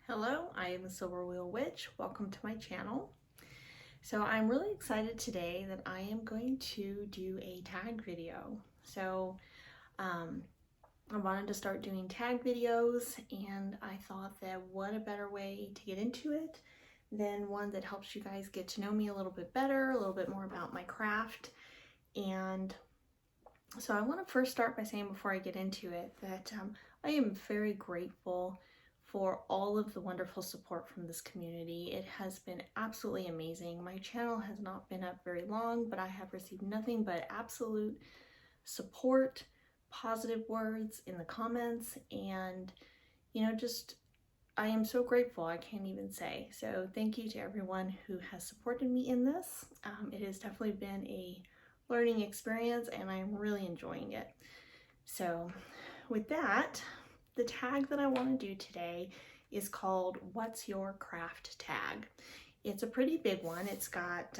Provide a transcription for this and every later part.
Hello, I am the Silver Wheel Witch. Welcome to my channel. So I'm really excited today that I am going to do a tag video. I wanted to start doing tag videos, and I thought that what a better way to get into it than one that helps you guys get to know me a little bit better, a little bit more about my craft. And so I want to first start by saying, before I get into it, that I am very grateful for all of the wonderful support from this community. It has been absolutely amazing. My channel has not been up very long, but I have received nothing but absolute support, positive words in the comments, and I am so grateful, I can't even say. So thank you to everyone who has supported me in this. It has definitely been a learning experience, and I'm really enjoying it. So with that, the tag that I want to do today is called What's Your Craft Tag. It's a pretty big one. It's got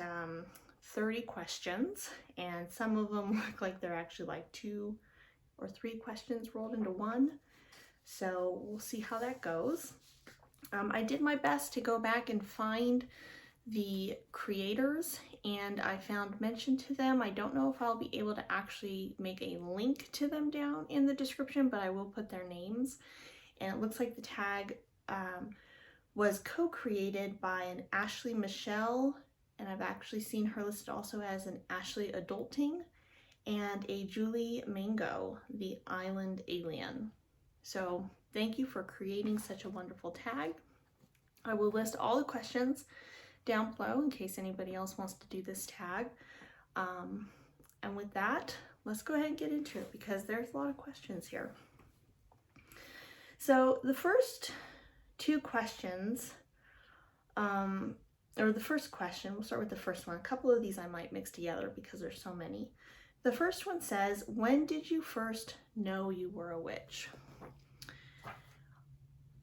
30 questions, and some of them look like they're actually like 2 or 3 questions rolled into one. So we'll see how that goes. I did my best to go back and find the creators, and I found mention to them. I don't know if I'll be able to actually make a link to them down in the description, but I will put their names. And it looks like the tag was co-created by an Ashley Michelle, and I've actually seen her listed also as an Ashley Adulting, and a Julie Mango, the Island Alien. So thank you for creating such a wonderful tag. I will list all the questions down below in case anybody else wants to do this tag. And with that, let's go ahead and get into it, because there's a lot of questions here. So the first 2 questions, or the first question, we'll start with the first one. A couple of these I might mix together because there's so many. The first one says, when did you first know you were a witch?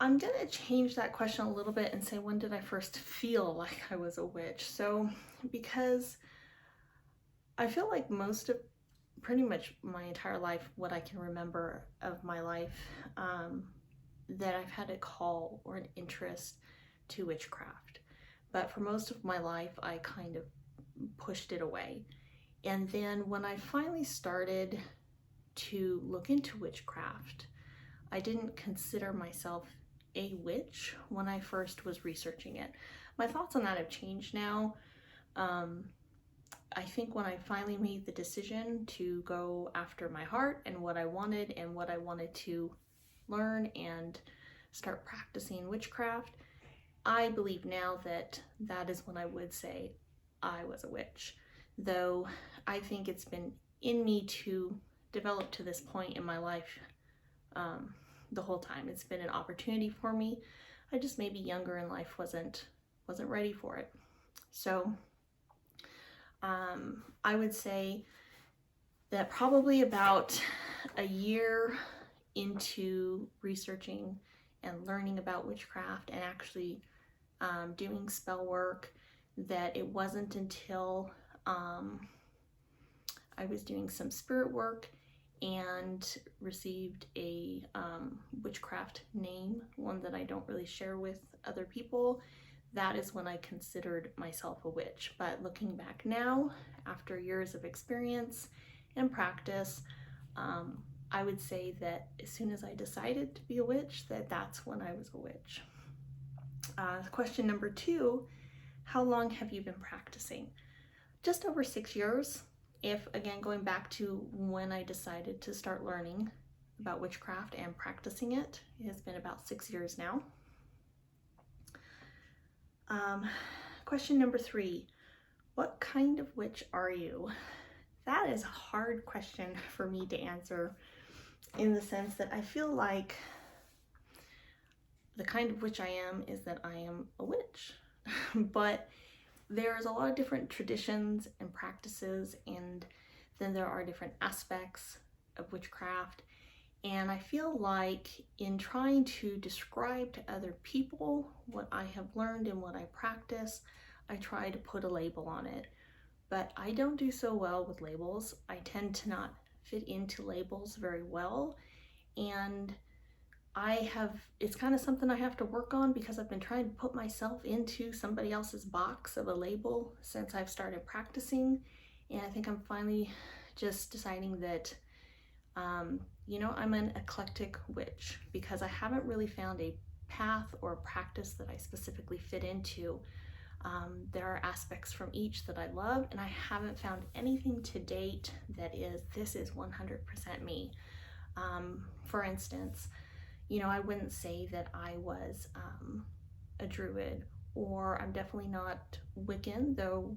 I'm going to change that question a little bit and say, when did I first feel like I was a witch? So, because I feel like pretty much my entire life, what I can remember of my life, that I've had a call or an interest to witchcraft. But for most of my life, I kind of pushed it away. And then when I finally started to look into witchcraft, I didn't consider myself a witch when I first was researching it. My thoughts on that have changed now. I think when I finally made the decision to go after my heart and what I wanted to learn and start practicing witchcraft, I believe now that that is when I would say I was a witch. Though I think it's been in me to develop to this point in my life the whole time. It's been an opportunity for me. I just maybe younger in life wasn't ready for it. So I would say that probably about a year into researching and learning about witchcraft and actually doing spell work, that it wasn't until I was doing some spirit work and received a witchcraft name, one that I don't really share with other people. That is when I considered myself a witch. But looking back now, after years of experience and practice, I would say that as soon as I decided to be a witch, that's when I was a witch. Question number 2, how long have you been practicing? Just over 6 years. If, again, going back to when I decided to start learning about witchcraft and practicing it, it has been about 6 years now. Question number 3, what kind of witch are you? That is a hard question for me to answer, in the sense that I feel like the kind of witch I am is that I am a witch. But there's a lot of different traditions and practices, and then there are different aspects of witchcraft. And I feel like in trying to describe to other people what I have learned and what I practice, I try to put a label on it. But I don't do so well with labels. I tend to not fit into labels very well. And it's kind of something I have to work on because I've been trying to put myself into somebody else's box of a label since I've started practicing. And I think I'm finally just deciding that, you know, I'm an eclectic witch because I haven't really found a path or a practice that I specifically fit into. There are aspects from each that I love, and I haven't found anything to date that this is 100% me. For instance, you know, I wouldn't say that I was a druid, or I'm definitely not Wiccan, though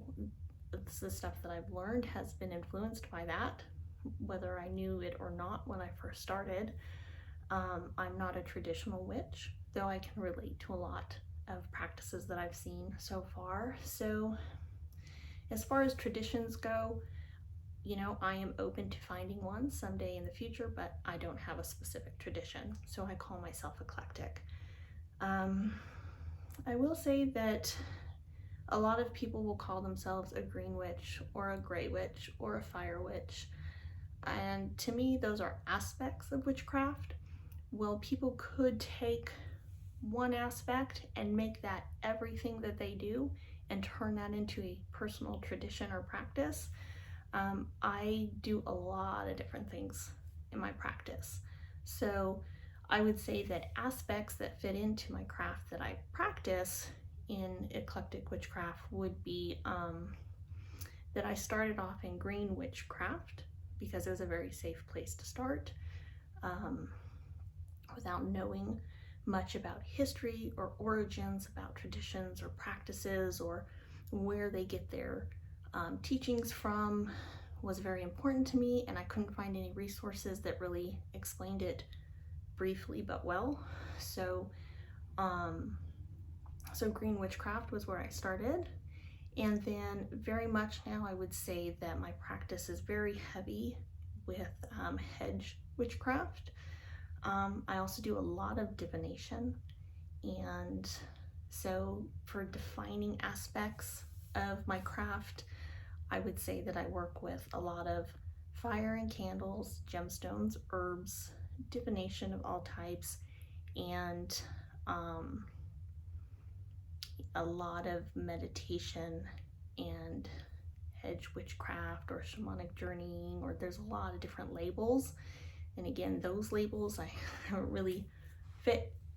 the stuff that I've learned has been influenced by that, whether I knew it or not when I first started. I'm not a traditional witch, though I can relate to a lot of practices that I've seen so far. So as far as traditions go, you know, I am open to finding one someday in the future, but I don't have a specific tradition, so I call myself eclectic. I will say that a lot of people will call themselves a green witch or a gray witch or a fire witch, and to me those are aspects of witchcraft. Well, people could take one aspect and make that everything that they do and turn that into a personal tradition or practice. I do a lot of different things in my practice. So I would say that aspects that fit into my craft that I practice in eclectic witchcraft would be that I started off in green witchcraft because it was a very safe place to start without knowing much about history or origins, about traditions or practices or where they get their teachings from was very important to me, and I couldn't find any resources that really explained it briefly but well. So green witchcraft was where I started, and then very much now I would say that my practice is very heavy with hedge witchcraft. I also do a lot of divination, and so for defining aspects of my craft, I would say that I work with a lot of fire and candles, gemstones, herbs, divination of all types, and a lot of meditation and hedge witchcraft or shamanic journeying, or there's a lot of different labels. And again, those labels I haven't really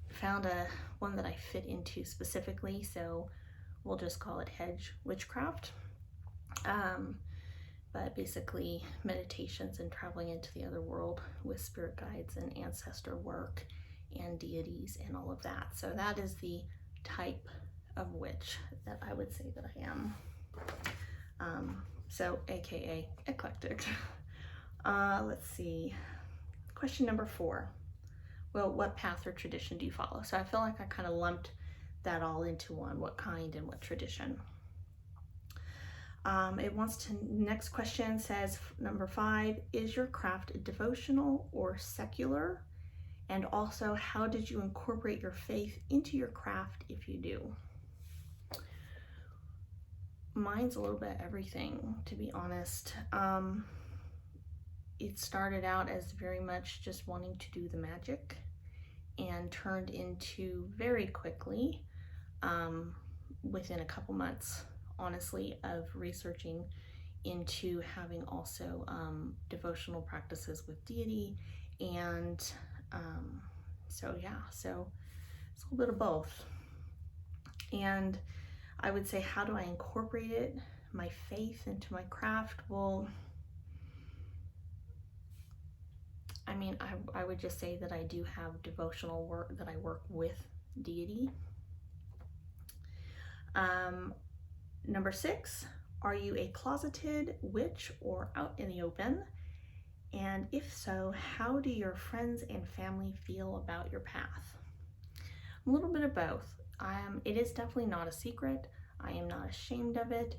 found one that I fit into specifically, so we'll just call it hedge witchcraft. But basically meditations and traveling into the other world with spirit guides and ancestor work and deities and all of that. So that is the type of witch that I would say that I am. So AKA eclectic. Let's see. Question number 4. Well, what path or tradition do you follow? So I feel like I kind of lumped that all into one, what kind and what tradition. Next question says, number 5, is your craft devotional or secular? And also, how did you incorporate your faith into your craft if you do? Mine's a little bit everything, to be honest. It started out as very much just wanting to do the magic and turned into very quickly, within a couple months, honestly, of researching into having also devotional practices with deity. And so it's a little bit of both. And I would say, how do I incorporate it, my faith, into my craft? Well, I mean, I would just say that I do have devotional work that I work with deity. Number 6, are you a closeted witch or out in the open? And if so, how do your friends and family feel about your path? A little bit of both. It is definitely not a secret. I am not ashamed of it.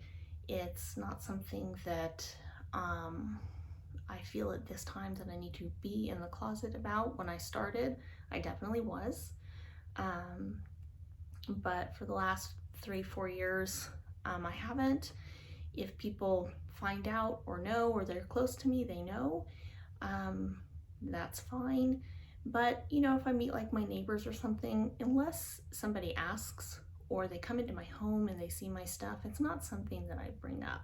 It's not something that I feel at this time that I need to be in the closet about. When I started, I definitely was. But for the last 3-4 years, I haven't. If people find out or know, or they're close to me, they know. That's fine. But, you know, if I meet like my neighbors or something, unless somebody asks or they come into my home and they see my stuff, it's not something that I bring up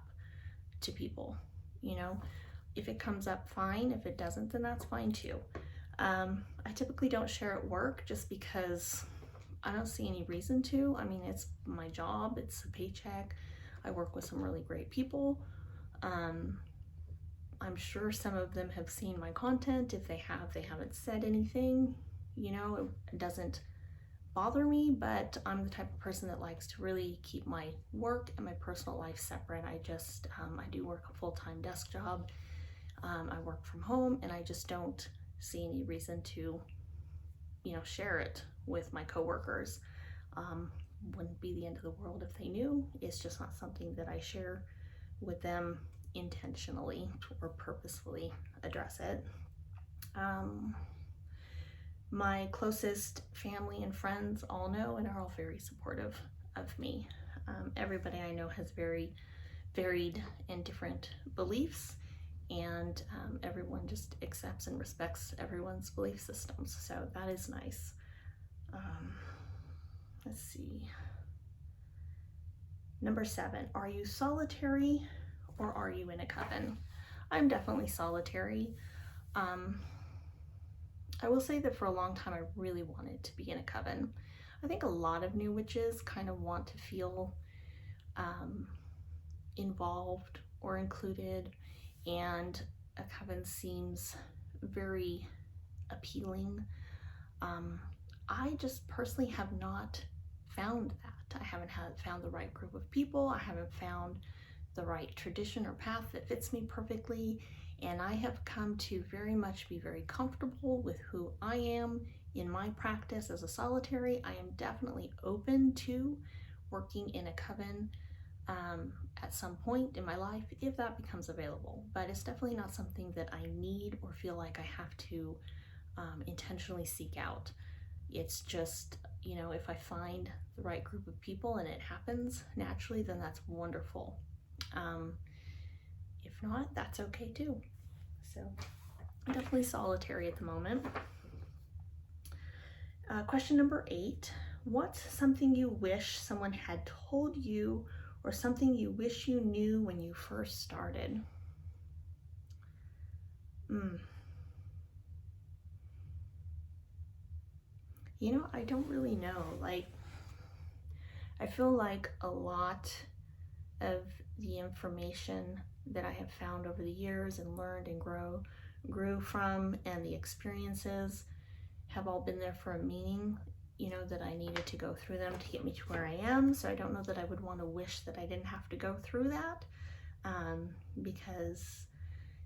to people. You know, if it comes up, fine. If it doesn't, then that's fine too. I typically don't share at work just because I don't see any reason to. I mean, it's my job, it's a paycheck. I work with some really great people. I'm sure some of them have seen my content. If they have, they haven't said anything. You know, it doesn't bother me, but I'm the type of person that likes to really keep my work and my personal life separate. I do work a full-time desk job. I work from home, and I just don't see any reason to, you know, share it with my coworkers. Wouldn't be the end of the world if they knew. It's just not something that I share with them intentionally or purposefully address it. My closest family and friends all know and are all very supportive of me. Everybody I know has very varied and different beliefs, and everyone just accepts and respects everyone's belief systems, so that is nice. Let's see. Number 7, are you solitary or are you in a coven? I'm definitely solitary. I will say that for a long time I really wanted to be in a coven. I think a lot of new witches kind of want to feel involved or included, and a coven seems very appealing. I just personally have not found that. I haven't found the right group of people. I haven't found the right tradition or path that fits me perfectly, and I have come to very much be very comfortable with who I am in my practice as a solitary. I am definitely open to working in a coven at some point in my life if that becomes available, but it's definitely not something that I need or feel like I have to intentionally seek out. It's just, you know, if I find the right group of people and it happens naturally, then that's wonderful. If not, that's okay too. So I'm definitely solitary at the moment. Question number 8, what's something you wish someone had told you or something you wish you knew when you first started? You know, I don't really know. Like, I feel like a lot of the information that I have found over the years and learned and grew from, and the experiences have all been there for a meaning, you know, that I needed to go through them to get me to where I am. So I don't know that I would want to wish that I didn't have to go through that, because,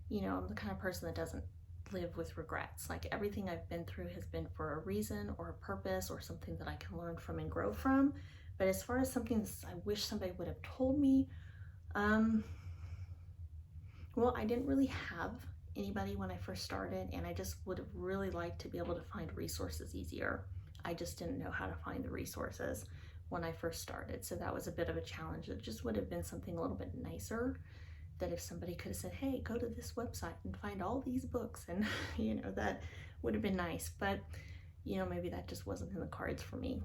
you know, I'm the kind of person that doesn't live with regrets. Like, everything I've been through has been for a reason or a purpose or something that I can learn from and grow from. But as far as something that I wish somebody would have told me, well, I didn't really have anybody when I first started, and I just would have really liked to be able to find resources easier. I just didn't know how to find the resources when I first started, so that was a bit of a challenge. It just would have been something a little bit nicer, that if somebody could have said, hey, go to this website and find all these books, and you know, that would have been nice. But you know, maybe that just wasn't in the cards for me.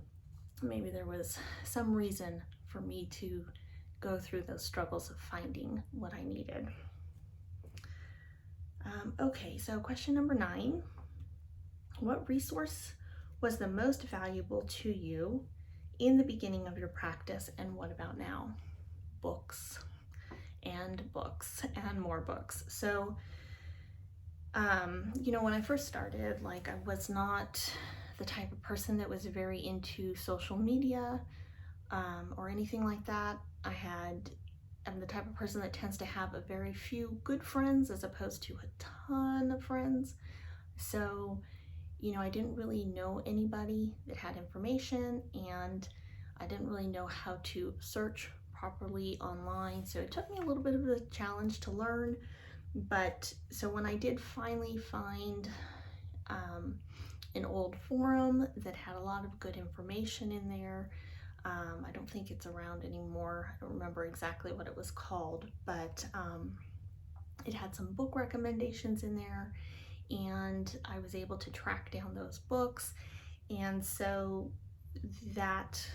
Maybe there was some reason for me to go through those struggles of finding what I needed. Okay, so question number 9, what resource was the most valuable to you in the beginning of your practice, and what about now? Books and more books. So, you know, when I first started, like, I was not the type of person that was very into social media or anything like that. I'm the type of person that tends to have a very few good friends as opposed to a ton of friends. So, you know, I didn't really know anybody that had information, and I didn't really know how to search properly online. So it took me a little bit of a challenge to learn. But so when I did finally find an old forum that had a lot of good information in there, I don't think it's around anymore. I don't remember exactly what it was called, but it had some book recommendations in there, and I was able to track down those books. And so that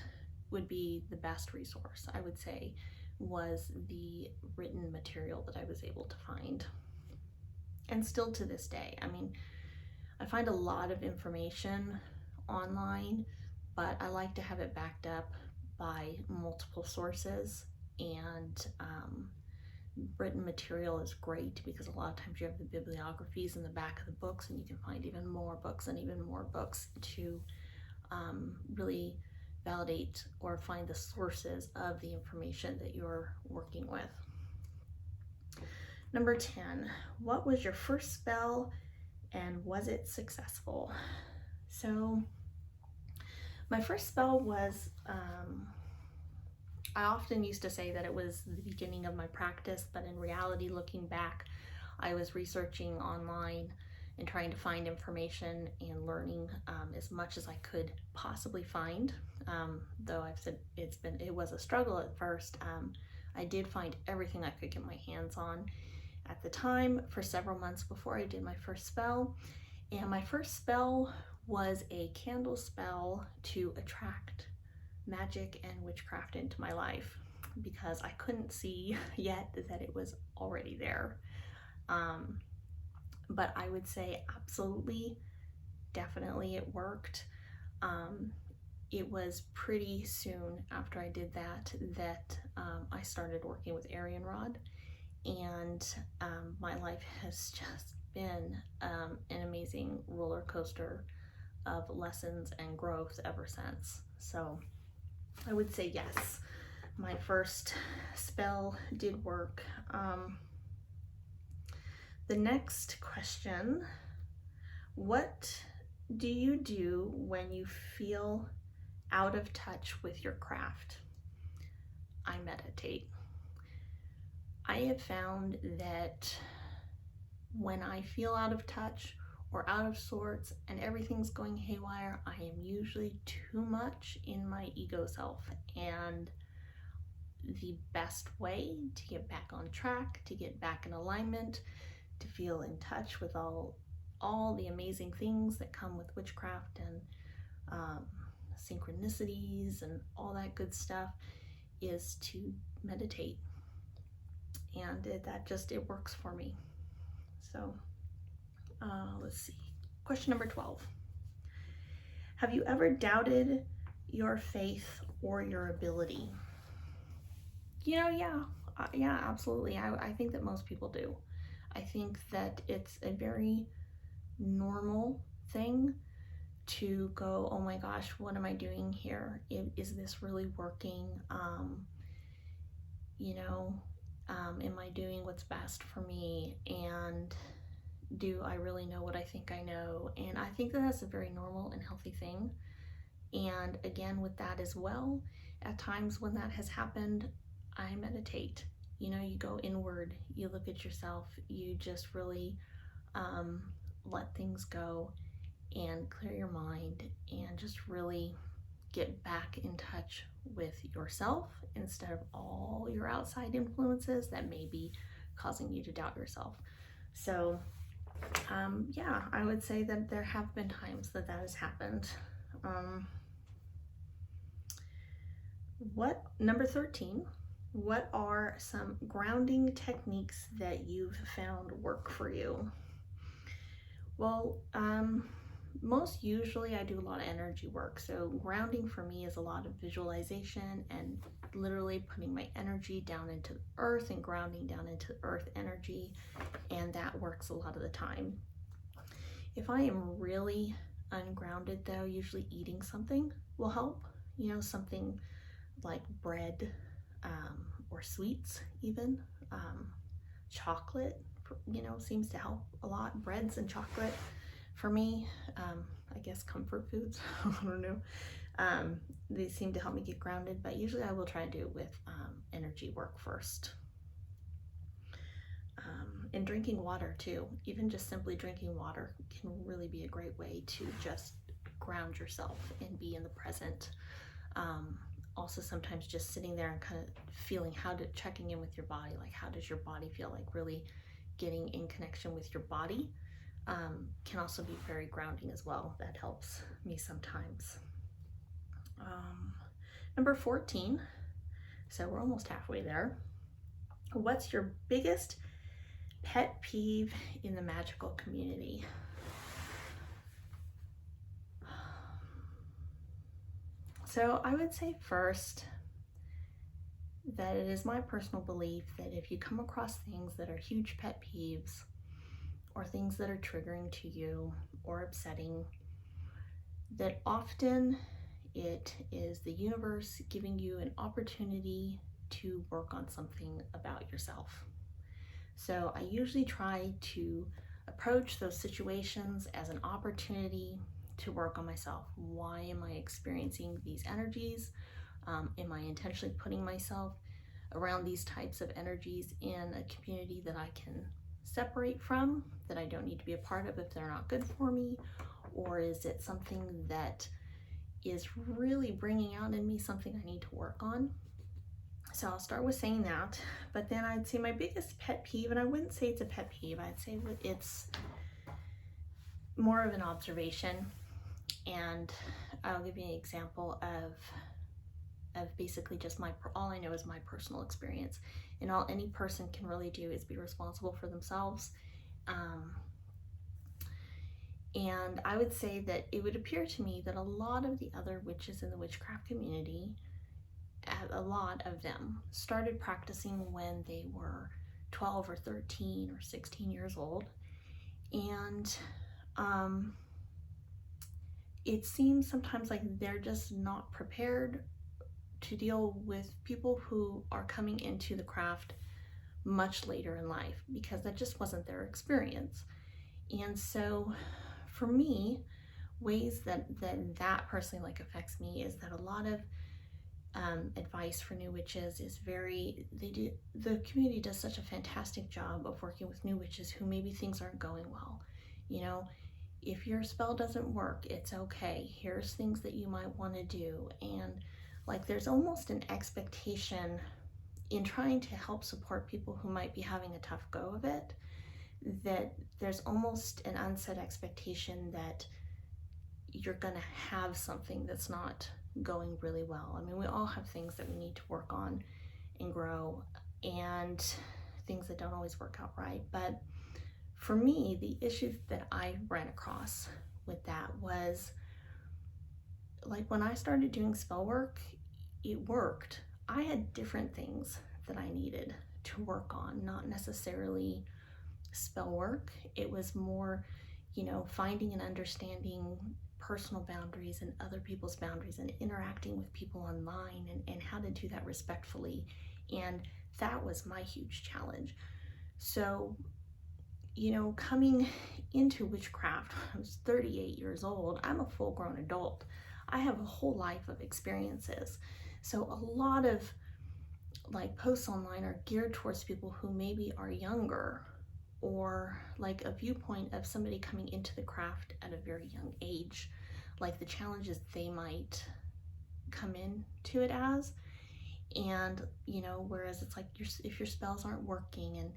would be the best resource, I would say, was the written material that I was able to find. And still to this day, I mean, I find a lot of information online, but I like to have it backed up by multiple sources. And written material is great because a lot of times you have the bibliographies in the back of the books, and you can find even more books and even more books to really validate or find the sources of the information that you're working with. Number 10, what was your first spell and was it successful? So my first spell was, I often used to say that it was the beginning of my practice, but in reality, looking back, I was researching online and trying to find information and learning as much as I could possibly find. Though I've said it was a struggle at first. I did find everything I could get my hands on at the time for several months before I did my first spell. And my first spell was a candle spell to attract magic and witchcraft into my life, because I couldn't see yet that it was already there. But I would say absolutely, definitely it worked. It was pretty soon after I did that I started working with Aryan Rod, and my life has just been an amazing roller coaster of lessons and growth ever since. So I would say yes, my first spell did work. The next question, what do you do when you feel out of touch with your craft? I meditate. I have found that when I feel out of touch or out of sorts and everything's going haywire, I am usually too much in my ego self. And the best way to get back on track, to get back in alignment, to feel in touch with all the amazing things that come with witchcraft and synchronicities and all that good stuff, is to meditate. And it works for me. So let's see. Question number 12. Have you ever doubted your faith or your ability? Yeah, absolutely. I think that most people do. I think that it's a very normal thing to go, oh my gosh, what am I doing here? Is this really working? Am I doing what's best for me? And do I really know what I think I know? And I think that that's a very normal and healthy thing. And again, with that as well, at times when that has happened, I meditate. You go inward, you look at yourself, you just really let things go and clear your mind and just really get back in touch with yourself instead of all your outside influences that may be causing you to doubt yourself. So I would say that there have been times that has happened. Number 13, what are some grounding techniques that you've found work for you? Well, most usually I do a lot of energy work. So grounding for me is a lot of visualization and literally putting my energy down into the earth and grounding down into the earth energy. And that works a lot of the time. If I am really ungrounded though, usually eating something will help. Something like bread or sweets even. Chocolate, seems to help a lot. Breads and chocolate for me, I guess comfort foods, I don't know. They seem to help me get grounded, but usually I will try to do it with energy work first. And drinking water too, even just simply drinking water can really be a great way to just ground yourself and be in the present. Also sometimes just sitting there and kind of feeling checking in with your body, like how does your body feel, like really getting in connection with your body can also be very grounding as well. That helps me sometimes. Number 14, so we're almost halfway there. What's your biggest pet peeve in the magical community? So I would say first that it is my personal belief that if you come across things that are huge pet peeves or things that are triggering to you or upsetting, that often it is the universe giving you an opportunity to work on something about yourself. So I usually try to approach those situations as an opportunity to work on myself. Why am I experiencing these energies? Am I intentionally putting myself around these types of energies in a community that I can separate from, that I don't need to be a part of if they're not good for me? Or is it something that is really bringing out in me something I need to work on? So I'll start with saying that, but then I'd say my biggest pet peeve, and I wouldn't say it's a pet peeve, I'd say it's more of an observation. And I'll give you an example of basically just all I know is my personal experience. And all any person can really do is be responsible for themselves. And I would say that it would appear to me that a lot of the other witches in the witchcraft community, a lot of them started practicing when they were 12 or 13 or 16 years old. And it seems sometimes like they're just not prepared to deal with people who are coming into the craft much later in life, because that just wasn't their experience. And so for me, ways that personally like affects me is that a lot of advice for new witches is the community does such a fantastic job of working with new witches who maybe things aren't going well. You know, if your spell doesn't work, it's okay. Here's things that you might want to do. And like there's almost an expectation in trying to help support people who might be having a tough go of it, that there's almost an unsaid expectation that you're gonna have something that's not going really well. I mean, we all have things that we need to work on and grow, and things that don't always work out right. But for me, the issue that I ran across with that was, like, when I started doing spell work, it worked. I had different things that I needed to work on, not necessarily spell work. It was more, you know, finding and understanding personal boundaries and other people's boundaries and interacting with people online and how to do that respectfully. And that was my huge challenge. So, you know, coming into witchcraft when I was 38 years old, I'm a full-grown adult. I have a whole life of experiences. So a lot of like posts online are geared towards people who maybe are younger, or like a viewpoint of somebody coming into the craft at a very young age, like the challenges they might come into it as. And, you know, whereas it's like if your spells aren't working, and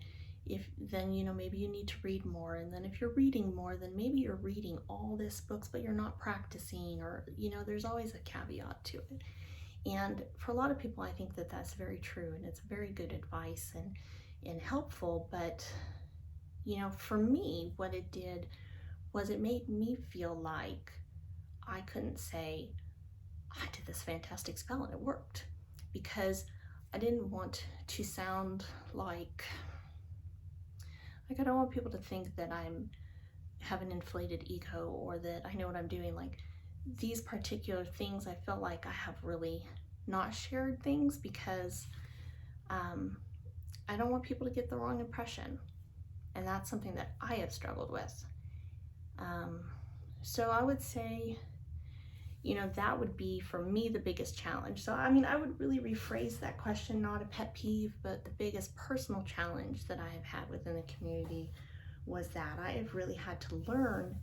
then, you know, maybe you need to read more. And then if you're reading more, then maybe you're reading all these books, but you're not practicing, or, you know, there's always a caveat to it. And for a lot of people, I think that that's very true, and it's very good advice and helpful. But, you know, for me, what it did was it made me feel like I couldn't say, I did this fantastic spell and it worked, because I didn't want to sound like I don't want people to think that I'm have an inflated ego, or that I know what I'm doing. Like these particular things, I felt like I have really not shared things because I don't want people to get the wrong impression. And that's something that I have struggled with. So I would say, you know, that would be for me the biggest challenge. So I mean, I would really rephrase that question, not a pet peeve, but the biggest personal challenge that I have had within the community was that I have really had to learn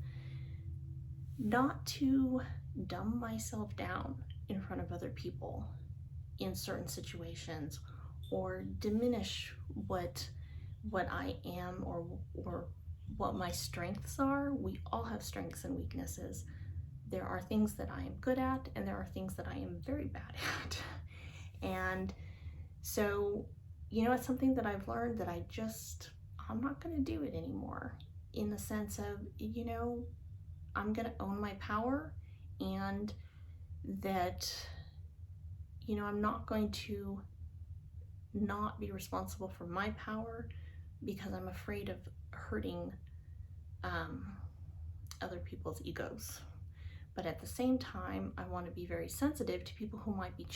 not to dumb myself down in front of other people in certain situations, or diminish what I am or what my strengths are. We all have strengths and weaknesses. There are things that I am good at, and there are things that I am very bad at. And so, you know, it's something that I've learned that I'm not going to do it anymore, in the sense of, you know, I'm going to own my power, and that, you know, I'm not going to not be responsible for my power because I'm afraid of hurting other people's egos. But at the same time, I want to be very sensitive to people who might be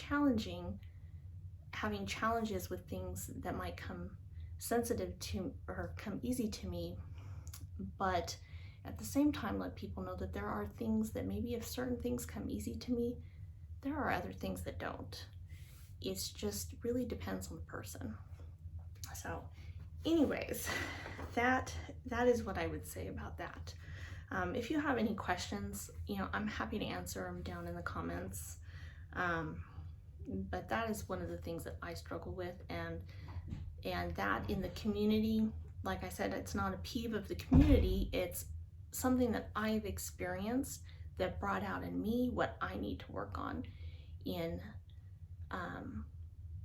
having challenges with things that might come sensitive to or come easy to me. But at the same time, let people know that there are things that maybe if certain things come easy to me, there are other things that don't. It's just really depends on the person. So anyways, that is what I would say about that. If you have any questions, you know, I'm happy to answer them down in the comments. But that is one of the things that I struggle with, and that in the community, like I said, it's not a peeve of the community, it's something that I've experienced that brought out in me what I need to work on in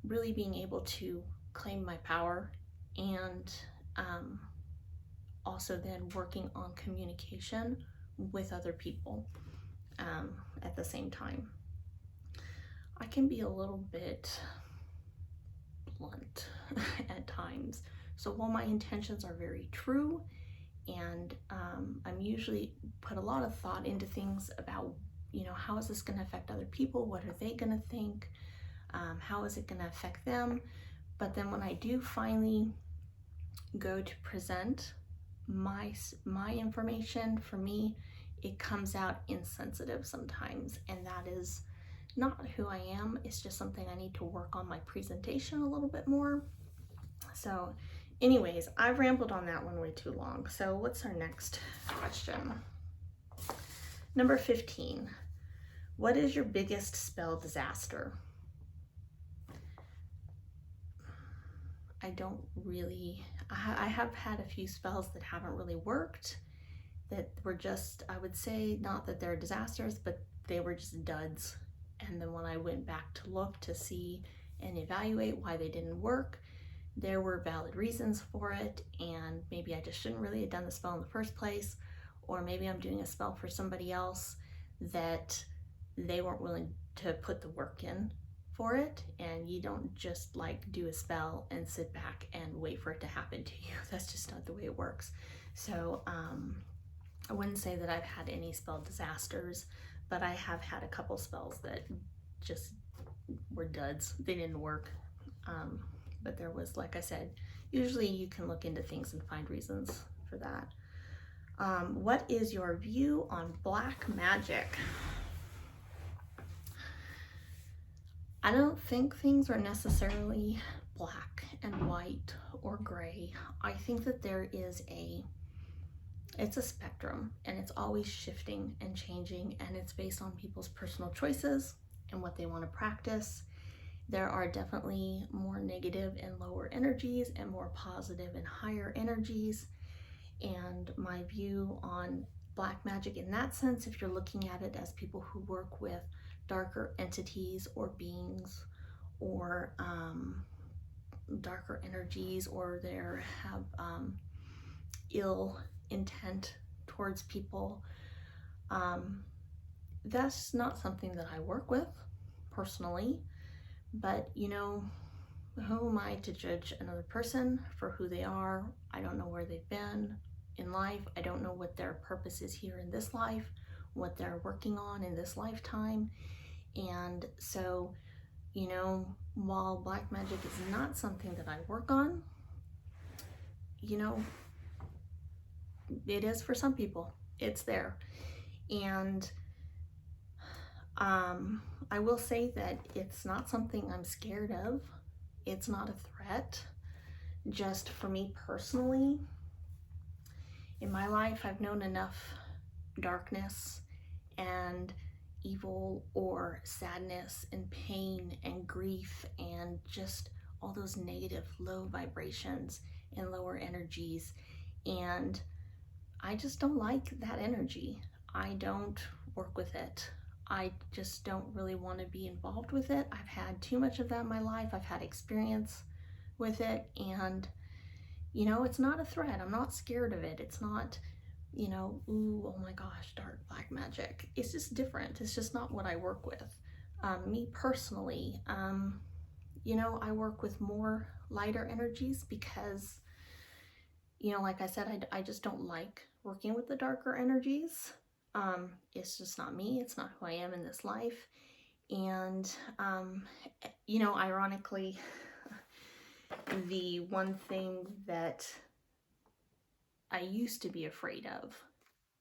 really being able to claim my power, and also then working on communication with other people at the same time. I can be a little bit blunt at times. So while my intentions are very true, and I'm usually put a lot of thought into things about, you know, how is this going to affect other people? What are they going to think? How is it going to affect them? But then when I do finally go to present my information, for me, it comes out insensitive sometimes, and that is not who I am. It's just something I need to work on my presentation a little bit more. So anyways, I've rambled on that one way too long. So what's our next question? Number 15. What is your biggest spell disaster? I don't really, I have had a few spells that haven't really worked, that were just, I would say, not that they're disasters, but they were just duds. And then when I went back to look to see and evaluate why they didn't work, there were valid reasons for it, and maybe I just shouldn't really have done the spell in the first place, or maybe I'm doing a spell for somebody else that they weren't willing to put the work in for it, and you don't just like do a spell and sit back and wait for it to happen to you. That's just not the way it works. So I wouldn't say that I've had any spell disasters, but I have had a couple spells that just were duds. They didn't work. But there was, like I said, usually you can look into things and find reasons for that. What is your view on black magic? I don't think things are necessarily black and white or gray. I think that there is it's a spectrum, and it's always shifting and changing, and it's based on people's personal choices and what they want to practice. There are definitely more negative and lower energies, and more positive and higher energies. And my view on black magic in that sense, if you're looking at it as people who work with darker entities or beings, or darker energies, or they have ill intent towards people, that's not something that I work with personally. But you know, who am I to judge another person for who they are? I don't know where they've been in life. I don't know what their purpose is here in this life, what they're working on in this lifetime. And so, you know, while black magic is not something that I work on, you know, it is for some people. It's there. And I will say that it's not something I'm scared of. It's not a threat. Just for me personally, in my life, I've known enough darkness and evil or sadness and pain and grief and just all those negative low vibrations and lower energies. And I just don't like that energy. I don't work with it. I just don't really want to be involved with it. I've had too much of that in my life. I've had experience with it, and you know, it's not a threat. I'm not scared of it. It's not, you know, ooh, oh my gosh, dark black magic. It's just different. It's just not what I work with. Me personally, you know, I work with more lighter energies because, you know, like I said, I just don't like working with the darker energies. It's just not me. It's not who I am in this life. And, you know, ironically, the one thing that I used to be afraid of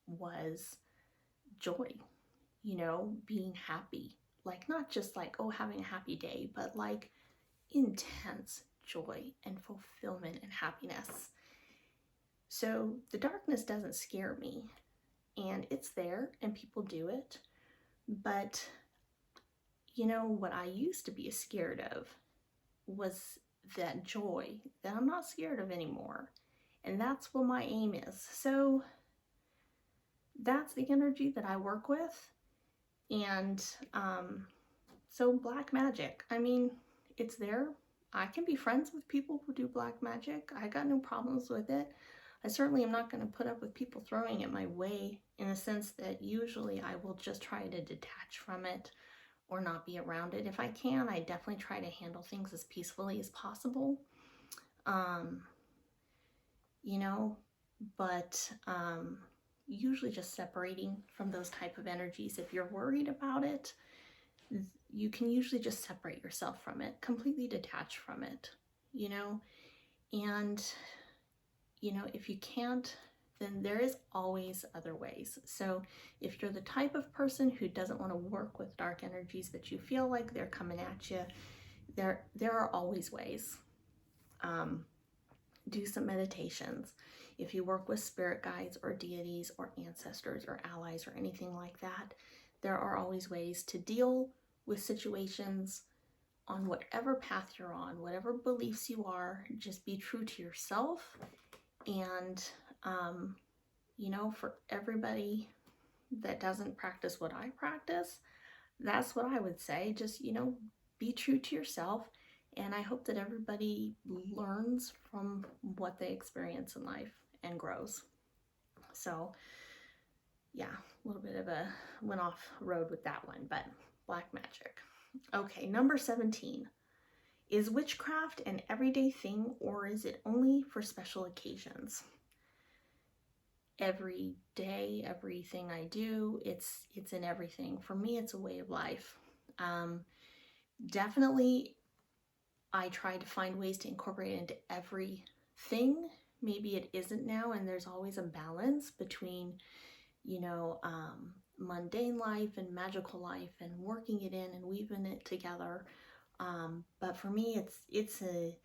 was joy, you know, being happy. Like, not just like, oh, having a happy day, but like intense joy and fulfillment and happiness. So the darkness doesn't scare me, and it's there and people do it. But, you know, what I used to be scared of was that joy that I'm not scared of anymore. And that's what my aim is. So that's the energy that I work with. And so black magic, I mean, it's there. I can be friends with people who do black magic. I got no problems with it. I certainly am not going to put up with people throwing it my way, in a sense that usually I will just try to detach from it or not be around it. If I can, I definitely try to handle things as peacefully as possible. You know, but usually just separating from those type of energies. If you're worried about it, you can usually just separate yourself from it, completely detach from it, you know. And, you know, if you can't, then there is always other ways. So if you're the type of person who doesn't want to work with dark energies, but you feel like they're coming at you, there are always ways. Do some meditations. If you work with spirit guides or deities or ancestors or allies or anything like that, there are always ways to deal with situations on whatever path you're on, whatever beliefs you are. Just be true to yourself. And, you know, for everybody that doesn't practice what I practice, that's what I would say. Just, you know, be true to yourself. And I hope that everybody learns from what they experience in life and grows. So, yeah, a little bit of a went off road with that one, but black magic. Okay, number 17. Is witchcraft an everyday thing, or is it only for special occasions? Every day, everything I do, it's in everything. For me, it's a way of life. Definitely, I try to find ways to incorporate it into everything. Maybe it isn't now, and there's always a balance between, you know, mundane life and magical life, and working it in and weaving it together. But for me, it's a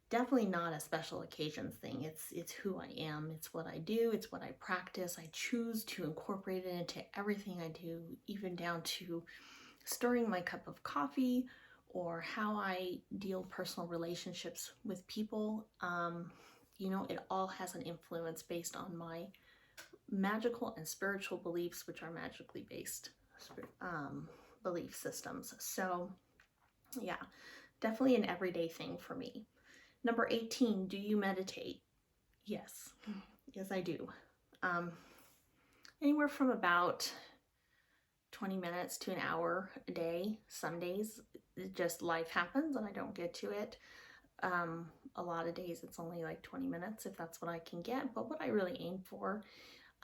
definitely not a special occasions thing. It's who I am. It's what I do. It's what I practice. I choose to incorporate it into everything I do, even down to stirring my cup of coffee or how I deal personal relationships with people. You know, it all has an influence based on my magical and spiritual beliefs, which are magically based belief systems. So yeah, definitely an everyday thing for me. Number 18, do you meditate? Yes, yes I do. Anywhere from about 20 minutes to an hour a day. Some days just life happens and I don't get to it. A lot of days it's only like 20 minutes if that's what I can get, but what I really aim for,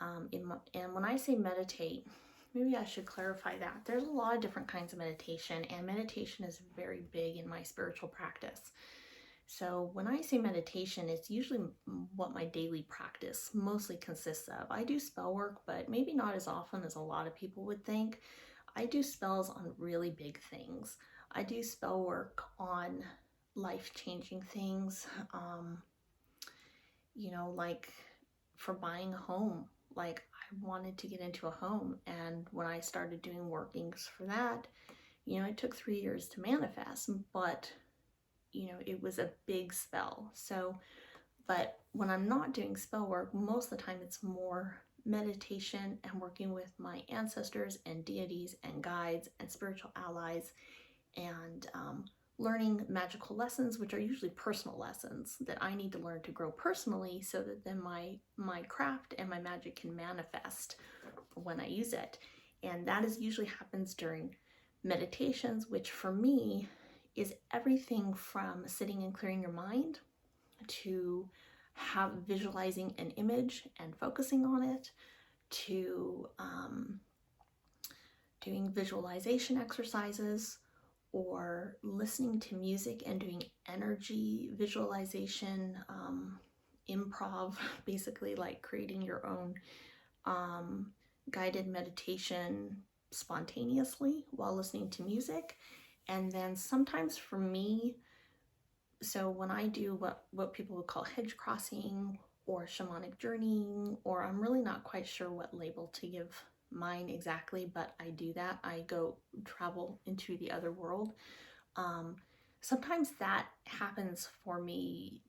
and when I say meditate, maybe I should clarify that. There's a lot of different kinds of meditation, and meditation is very big in my spiritual practice. So when I say meditation, it's usually what my daily practice mostly consists of. I do spell work, but maybe not as often as a lot of people would think. I do spells on really big things. I do spell work on life-changing things, you know, like for buying a home. Like, I wanted to get into a home, and when I started doing workings for that, you know, it took 3 years to manifest, but you know, it was a big spell. So But when I'm not doing spell work, most of the time it's more meditation and working with my ancestors and deities and guides and spiritual allies, and learning magical lessons, which are usually personal lessons that I need to learn to grow personally, so that then my craft and my magic can manifest when I use it. And that usually happens during meditations, which for me is everything from sitting and clearing your mind to visualizing an image and focusing on it, to doing visualization exercises, or listening to music and doing energy visualization, improv, basically like creating your own guided meditation spontaneously while listening to music. And then sometimes for me, so when I do what people would call hedge crossing or shamanic journeying, or I'm really not quite sure what label to give mine exactly, but I do that. I go travel into the other world. Sometimes that happens for me,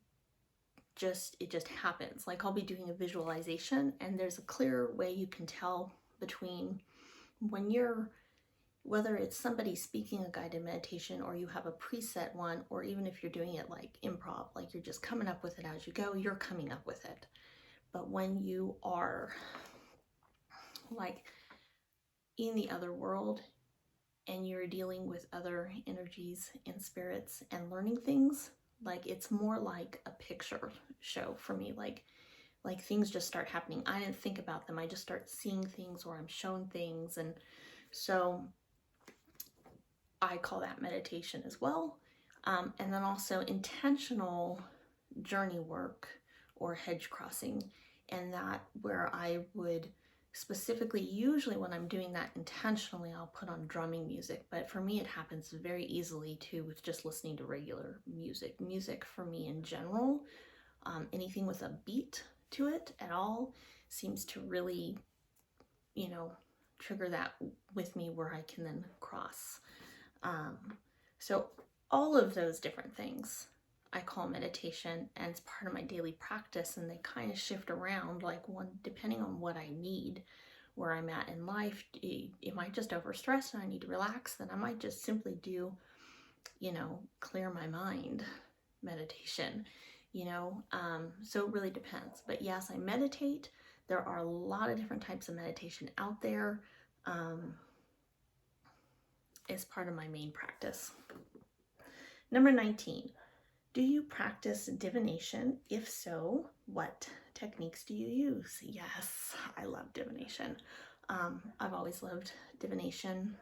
it just happens. Like I'll be doing a visualization and there's a clear way you can tell between when whether it's somebody speaking a guided meditation or you have a preset one, or even if you're doing it like improv, like you're just coming up with it as you go, you're coming up with it. But when you are like in the other world and you're dealing with other energies and spirits and learning things, like it's more like a picture show for me. Like things just start happening. I didn't think about them. I just start seeing things, or I'm shown things. And so I call that meditation as well. And then also intentional journey work or hedge crossing, and that where I would specifically, usually when I'm doing that intentionally, I'll put on drumming music, but for me it happens very easily too with just listening to regular music. Music for me in general, anything with a beat to it at all seems to really, trigger that with me where I can then cross. So all of those different things I call meditation, and it's part of my daily practice, and they kind of shift around like depending on what I need, where I'm at in life. Am I just overstressed and I need to relax? Then I might just simply do, clear my mind meditation, so it really depends. But yes, I meditate. There are a lot of different types of meditation out there. Is part of my main practice. Number 19, do you practice divination? If so, what techniques do you use? Yes, I love divination. I've always loved divination.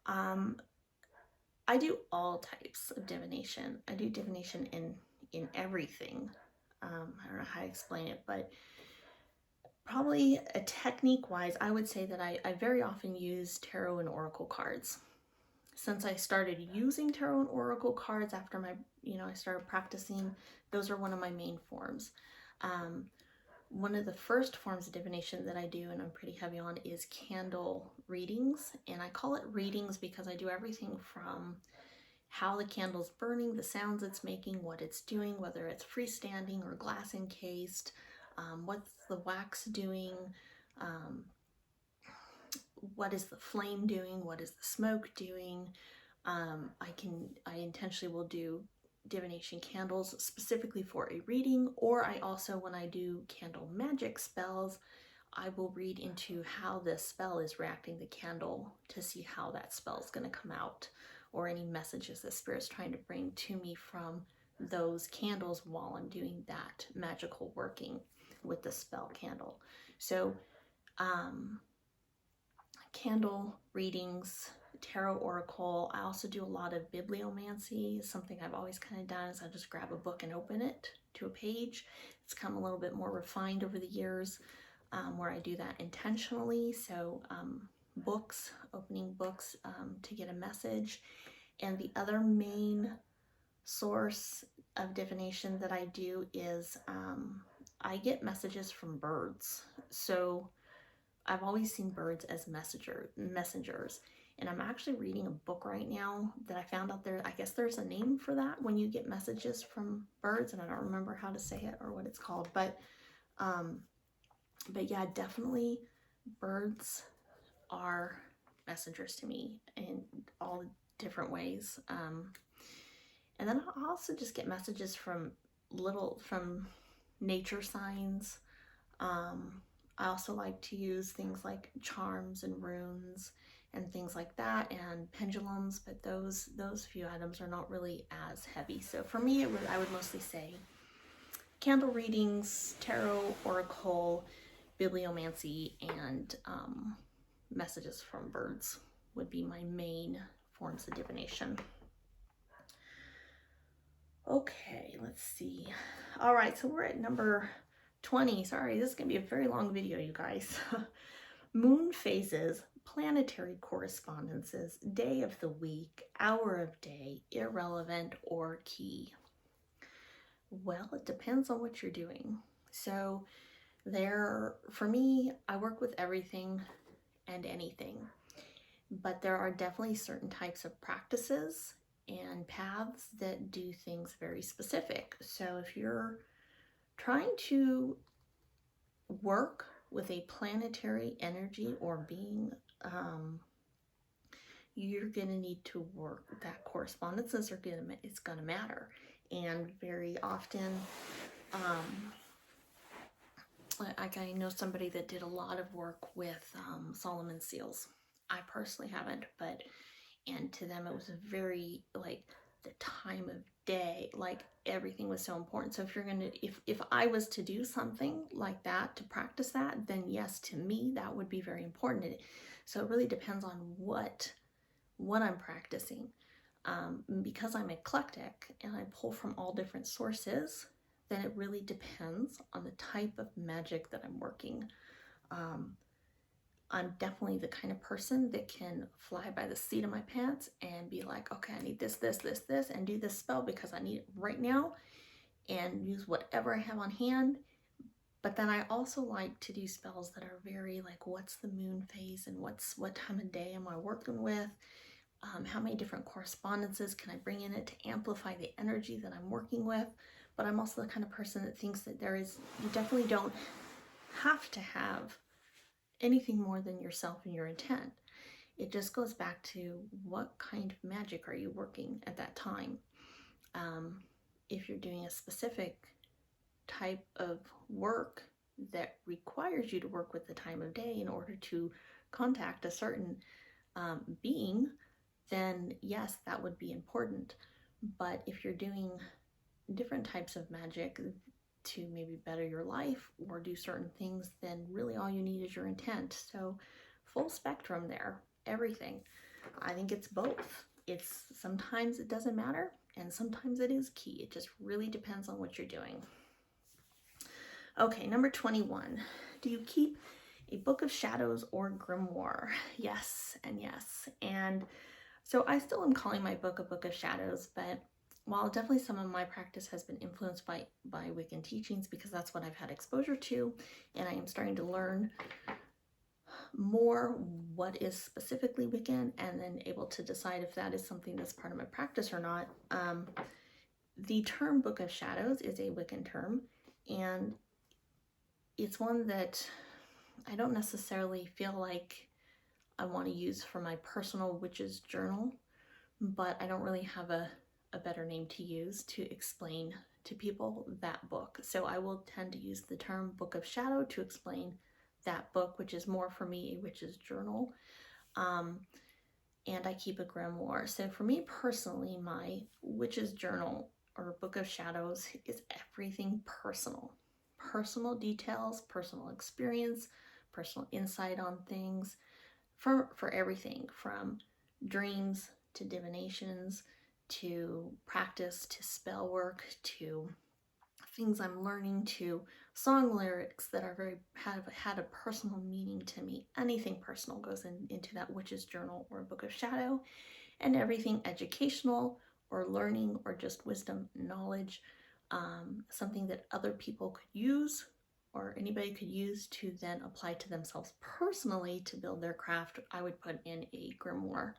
I do all types of divination. I do divination in everything. I don't know how to explain it, but probably a technique wise, I would say that I very often use tarot and oracle cards. Since I started using tarot and oracle cards after I started practicing, those are one of my main forms. One of the first forms of divination that I do, and I'm pretty heavy on, is candle readings. And I call it readings because I do everything from how the candle's burning, the sounds it's making, what it's doing, whether it's freestanding or glass encased, what's the wax doing, what is the flame doing, what is the smoke doing. I intentionally will do divination candles specifically for a reading, or I also, when I do candle magic spells, I will read into how the spell is reacting the candle to see how that spell is going to come out, or any messages that Spirit's trying to bring to me from those candles while I'm doing that magical working with the spell candle. So candle readings, tarot, oracle. I also do a lot of bibliomancy. Something I've always kind of done is I just grab a book and open it to a page. It's come a little bit more refined over the years, where I do that intentionally. So opening books to get a message. And the other main source of divination that I do is I get messages from birds. So I've always seen birds as messengers, And I'm actually reading a book right now that I found out there. I guess there's a name for that when you get messages from birds, and I don't remember how to say it or what it's called. But yeah, definitely birds are messengers to me in all different ways. And then I'll also just get messages from nature signs. I also like to use things like charms and runes and things like that, and pendulums, but those few items are not really as heavy. So for me, I would mostly say candle readings, tarot, oracle, bibliomancy, and messages from birds would be my main forms of divination. Okay, let's see. All right, so we're at number 20. Sorry, this is going to be a very long video, you guys. Moon phases, planetary correspondences, day of the week, hour of day, irrelevant, or key. Well, it depends on what you're doing. So for me, I work with everything and anything, but there are definitely certain types of practices and paths that do things very specific. So if you're trying to work with a planetary energy or being, you're going to need to work that correspondences it's going to matter. And very often, like I know somebody that did a lot of work with Solomon seals. I personally haven't, and to them it was a very, like, the time of day, like everything was so important. So if you're gonna, if I was to do something like that, to practice that, then yes, to me that would be very important. So it really depends on what I'm practicing. Because I'm eclectic and I pull from all different sources, then it really depends on the type of magic that I'm working. I'm definitely the kind of person that can fly by the seat of my pants and be like, okay, I need this, and do this spell because I need it right now, and use whatever I have on hand. But then I also like to do spells that are very like, what's the moon phase and what time of day am I working with? How many different correspondences can I bring in it to amplify the energy that I'm working with? But I'm also the kind of person that thinks that you definitely don't have to have anything more than yourself and your intent. It just goes back to what kind of magic are you working at that time. If you're doing a specific type of work that requires you to work with the time of day in order to contact a certain being, then yes, that would be important. But if you're doing different types of magic to maybe better your life or do certain things, then really all you need is your intent. So full spectrum there, everything. I think it's both. It's sometimes it doesn't matter and sometimes it is key. It just really depends on what you're doing. Okay, number 21. Do you keep a book of shadows or grimoire? Yes and yes. And so I still am calling my book a book of shadows, but while definitely some of my practice has been influenced by Wiccan teachings, because that's what I've had exposure to, and I am starting to learn more what is specifically Wiccan, and then able to decide if that is something that's part of my practice or not. The term Book of Shadows is a Wiccan term, and it's one that I don't necessarily feel like I want to use for my personal witch's journal, but I don't really have a better name to use to explain to people that book. So I will tend to use the term Book of Shadow to explain that book, which is more for me a witch's journal. And I keep a grimoire. So for me personally, my witch's journal or Book of Shadows is everything personal. Personal details, personal experience, personal insight on things, for everything from dreams to divinations, to practice, to spell work, to things I'm learning, to song lyrics that are had a personal meaning to me. Anything personal goes into that witch's journal or Book of Shadow, and everything educational or learning or just wisdom, knowledge, something that other people could use or anybody could use to then apply to themselves personally to build their craft, I would put in a grimoire.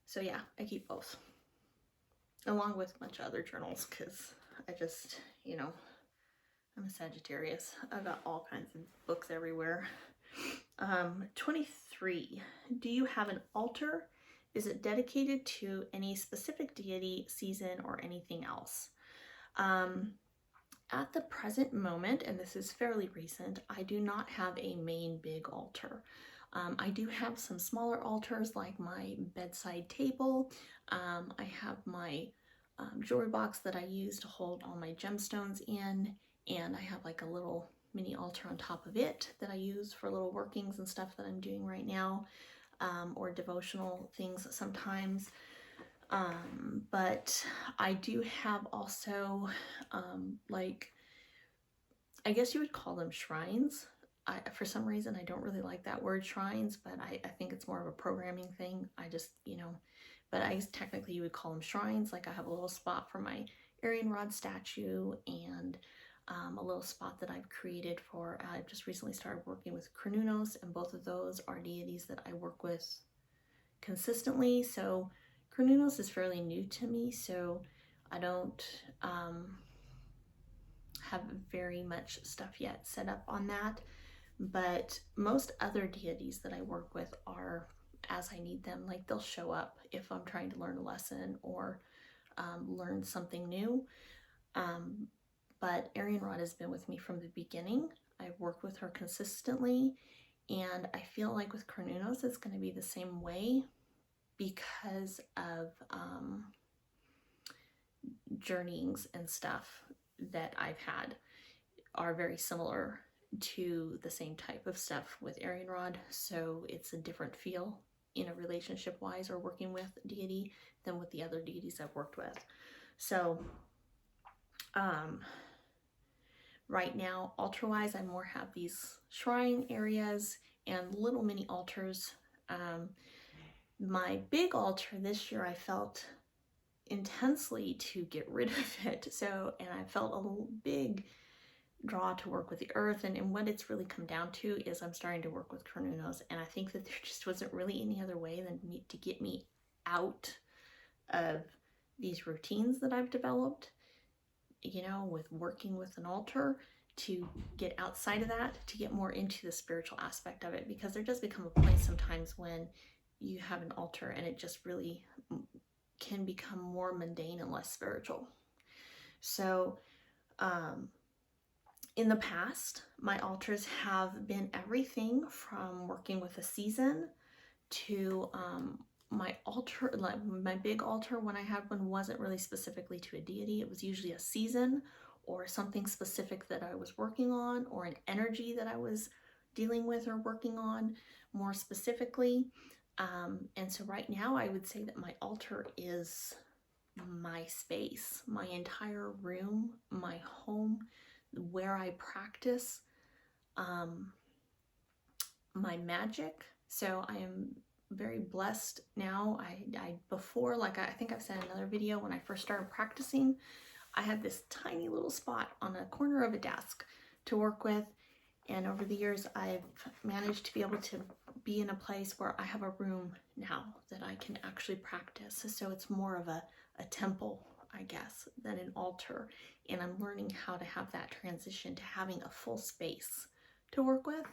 So yeah, I keep both, along with a bunch of other journals, because I just, you know, I'm a Sagittarius. I've got all kinds of books everywhere. 23. Do you have an altar? Is it dedicated to any specific deity, season, or anything else? At the present moment, and this is fairly recent, I do not have a main big altar. I do have some smaller altars like my bedside table. I have my jewelry box that I use to hold all my gemstones in, and I have like a little mini altar on top of it that I use for little workings and stuff that I'm doing right now, or devotional things sometimes. But I do have also like, I guess you would call them shrines. For some reason, I don't really like that word shrines, but I think it's more of a programming thing. I just, you know, but I guess technically you would call them shrines. Like I have a little spot for my Aryan rod statue, and a little spot that I've created for, I've just recently started working with Cernunnos, and both of those are deities that I work with consistently. So Cernunnos is fairly new to me, so I don't have very much stuff yet set up on that. But most other deities that I work with are as I need them. Like they'll show up if I'm trying to learn a lesson or learn something new. But Aryan Rod has been with me from the beginning. I've worked with her consistently, and I feel like with Cernunnos it's going to be the same way because of journeyings and stuff that I've had are very similar to the same type of stuff with Aryan Rod. So it's a different feel in a relationship wise or working with deity than with the other deities I've worked with. So right now, altar wise, I more have these shrine areas and little mini altars. My big altar this year, I felt intensely to get rid of it. So, and I felt a little big draw to work with the earth, and what it's really come down to is I'm starting to work with Cernunnos, and I think that there just wasn't really any other way than to get me out of these routines that I've developed, you know, with working with an altar, to get outside of that, to get more into the spiritual aspect of it, because there does become a point sometimes when you have an altar and it just really can become more mundane and less spiritual. So in the past, my altars have been everything from working with a season to my altar, like my big altar when I had one wasn't really specifically to a deity. It was usually a season or something specific that I was working on, or an energy that I was dealing with or working on more specifically. And so right now I would say that my altar is my space, my entire room, my home, where I practice my magic. So I am very blessed now. I before, like I think I've said in another video, when I first started practicing, I had this tiny little spot on a corner of a desk to work with, and over the years I've managed to be able to be in a place where I have a room now that I can actually practice. So it's more of a temple, I guess, than an altar, and I'm learning how to have that transition to having a full space to work with,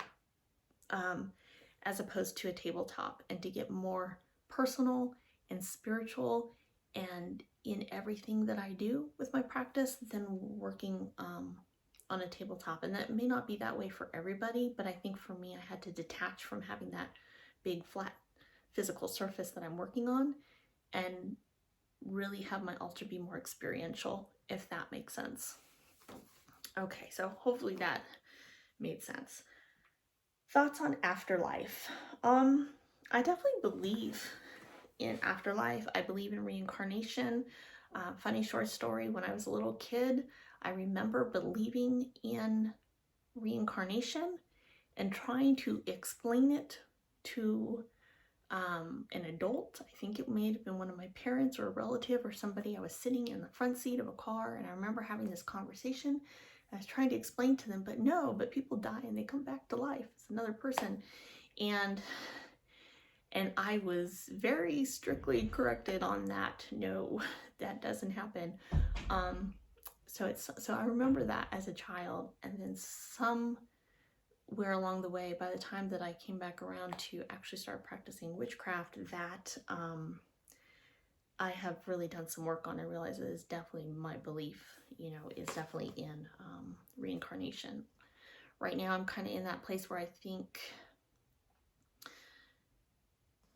as opposed to a tabletop, and to get more personal and spiritual and in everything that I do with my practice than working on a tabletop. And that may not be that way for everybody, but I think for me, I had to detach from having that big flat physical surface that I'm working on and really have my altar be more experiential, if that makes sense. Okay, so hopefully that made sense. Thoughts on afterlife. I definitely believe in afterlife. I believe in reincarnation. Funny short story, when I was a little kid, I remember believing in reincarnation and trying to explain it to an adult. I think it may have been one of my parents or a relative or somebody. I was sitting in the front seat of a car, and I remember having this conversation, I was trying to explain to them, but people die and they come back to life. It's another person. And I was very strictly corrected on that. No, that doesn't happen. So I remember that as a child, and then somewhere along the way, by the time that I came back around to actually start practicing witchcraft, that I have really done some work on. I realize it is definitely my belief, is definitely in reincarnation. Right now, I'm kind of in that place where I think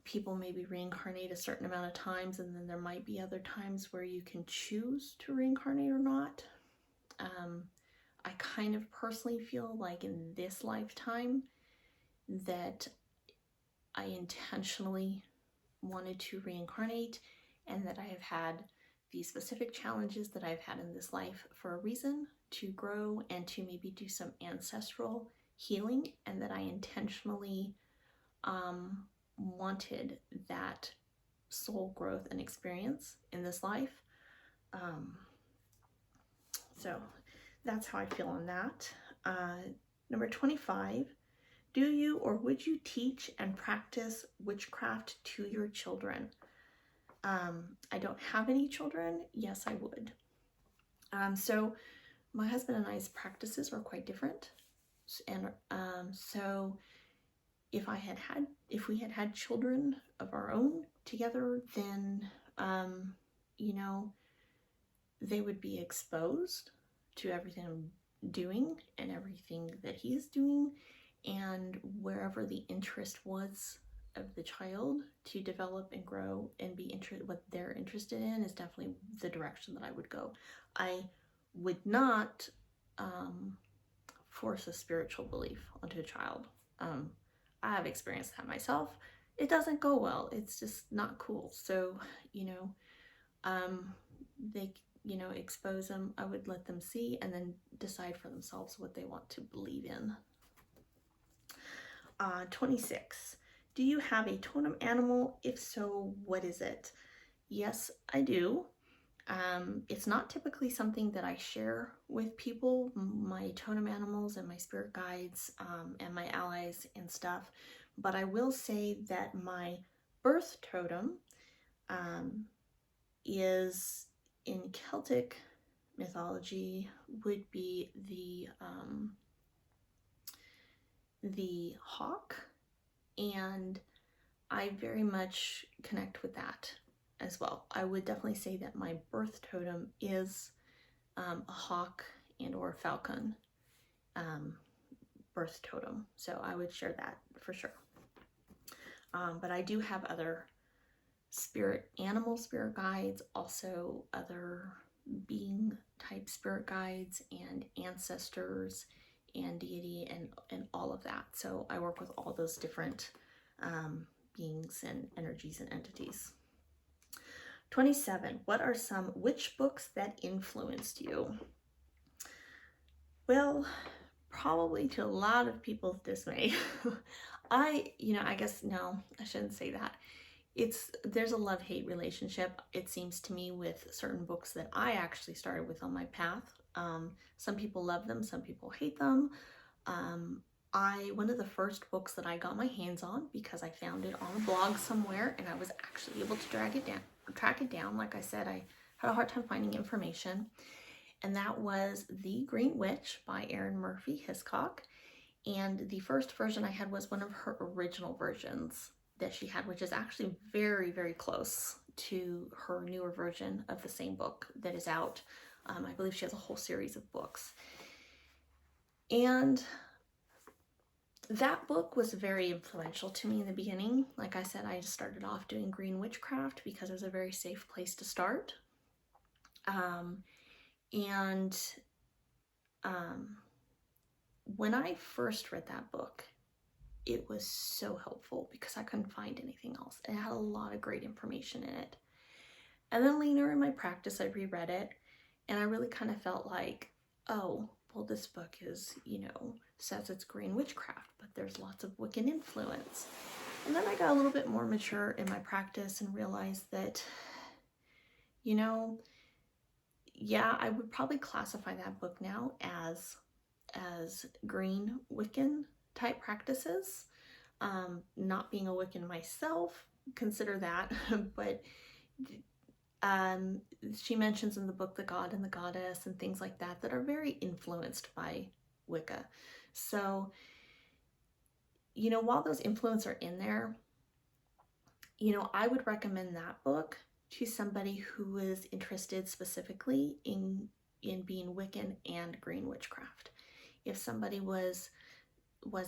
people maybe reincarnate a certain amount of times, and then there might be other times where you can choose to reincarnate or not. I kind of personally feel like in this lifetime that I intentionally wanted to reincarnate, and that I have had these specific challenges that I've had in this life for a reason, to grow and to maybe do some ancestral healing, and that I intentionally wanted that soul growth and experience in this life. So that's how I feel on that. Number 25, do you or would you teach and practice witchcraft to your children? I don't have any children. Yes, I would. So my husband and I's practices are quite different. And so if we had had children of our own together, then, they would be exposed to everything I'm doing and everything that he is doing, and wherever the interest was of the child to develop and grow and be interested, what they're interested in is definitely the direction that I would go. I would not force a spiritual belief onto a child. I have experienced that myself. It doesn't go well. It's just not cool. So, they, expose them. I would let them see and then decide for themselves what they want to believe in. 26. Do you have a totem animal? If so, what is it? Yes, I do. It's not typically something that I share with people, my totem animals and my spirit guides, and my allies and stuff. But I will say that my birth totem is, in Celtic mythology, would be the hawk, and I very much connect with that as well. I would definitely say that my birth totem is a hawk and or falcon birth totem. So I would share that for sure. But I do have other spirit guides, also other being type spirit guides and ancestors and deity and all of that. So I work with all those different beings and energies and entities. 27. What are some witch books that influenced you? Well, probably to a lot of people's dismay. I guess, no, I shouldn't say that. There's a love-hate relationship, it seems to me, with certain books that I actually started with on my path. Some people love them, some people hate them. One of the first books that I got my hands on, because I found it on a blog somewhere and I was actually able to track it down. Like I said, I had a hard time finding information. And that was The Green Witch by Erin Murphy Hiscock. And the first version I had was one of her original versions that she had, which is actually very, very close to her newer version of the same book that is out. I believe she has a whole series of books. And that book was very influential to me in the beginning. Like I said, I just started off doing green witchcraft because it was a very safe place to start. When I first read that book, it was so helpful because I couldn't find anything else. It had a lot of great information in it. And then later in my practice, I reread it and I really kind of felt like, oh, well, this book is, says it's green witchcraft, but there's lots of Wiccan influence. And then I got a little bit more mature in my practice and realized that, yeah, I would probably classify that book now as green Wiccan type practices. Not being a Wiccan myself, consider that, but um, she mentions in the book the god and the goddess and things like that that are very influenced by Wicca. So, while those influences are in there, I would recommend that book to somebody who is interested specifically in being Wiccan and green witchcraft. If somebody was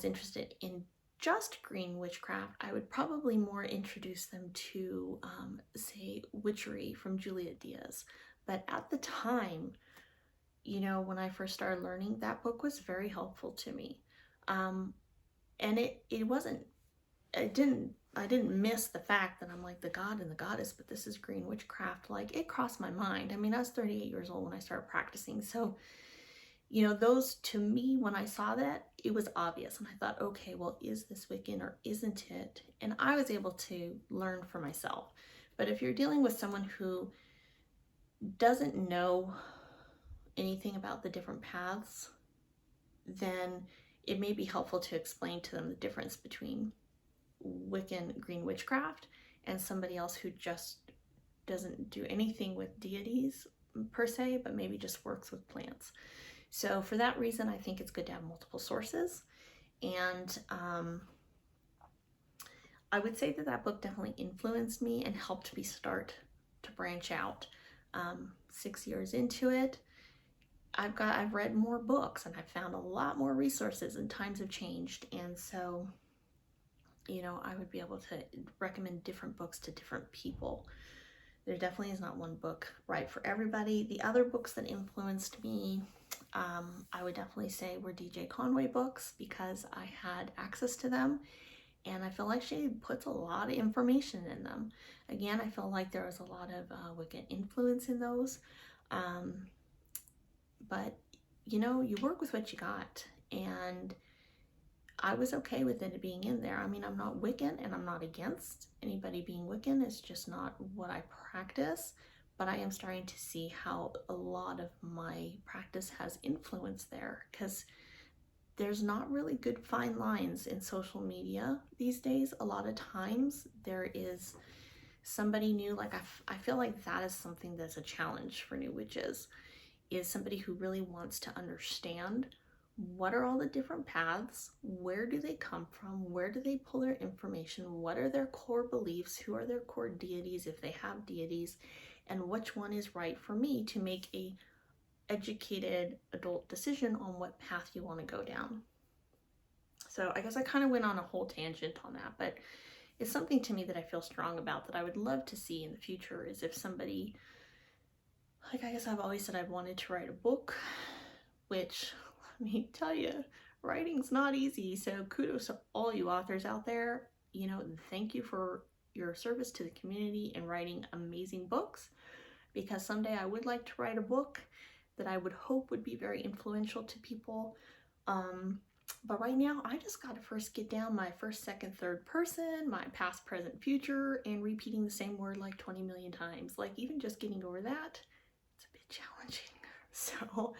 interested in just green witchcraft, I would probably more introduce them to, say, Witchery from Julia Diaz. But at the time, when I first started learning, that book was very helpful to me. And it wasn't, I didn't miss the fact that I'm like the god and the goddess, but this is green witchcraft. Like, it crossed my mind. I mean, I was 38 years old when I started practicing. So, those, to me, when I saw that, it was obvious. And I thought, okay, well, is this Wiccan or isn't it? And I was able to learn for myself. But if you're dealing with someone who doesn't know anything about the different paths, then it may be helpful to explain to them the difference between Wiccan green witchcraft and somebody else who just doesn't do anything with deities per se, but maybe just works with plants. So for that reason, I think it's good to have multiple sources. And I would say that book definitely influenced me and helped me start to branch out. 6 years into it, I've read more books and I've found a lot more resources, and times have changed. And so, I would be able to recommend different books to different people. There definitely is not one book right for everybody. The other books that influenced me, I would definitely say were DJ Conway books, because I had access to them and I feel like she puts a lot of information in them. Again, I feel like there was a lot of Wiccan influence in those. But, you work with what you got, and I was okay with it being in there. I mean, I'm not Wiccan and I'm not against anybody being Wiccan. It's just not what I practice. But I am starting to see how a lot of my practice has influence there, because there's not really good fine lines in social media these days. A lot of times there is somebody new. Like, I feel like that is something that's a challenge for new witches, is somebody who really wants to understand what are all the different paths, where do they come from, where do they pull their information, what are their core beliefs, who are their core deities if they have deities, and which one is right for me to make a educated adult decision on what path you want to go down. So I guess I kind of went on a whole tangent on that, but it's something to me that I feel strong about, that I would love to see in the future, is if somebody, like, I guess I've always said I've wanted to write a book, which, let me tell you, writing's not easy. So kudos to all you authors out there. Thank you for your service to the community and writing amazing books, because someday I would like to write a book that I would hope would be very influential to people. But right now, I just got to first get down my first, second, third person, my past, present, future, and repeating the same word like 20 million times. Like, even just getting over that, it's a bit challenging. So,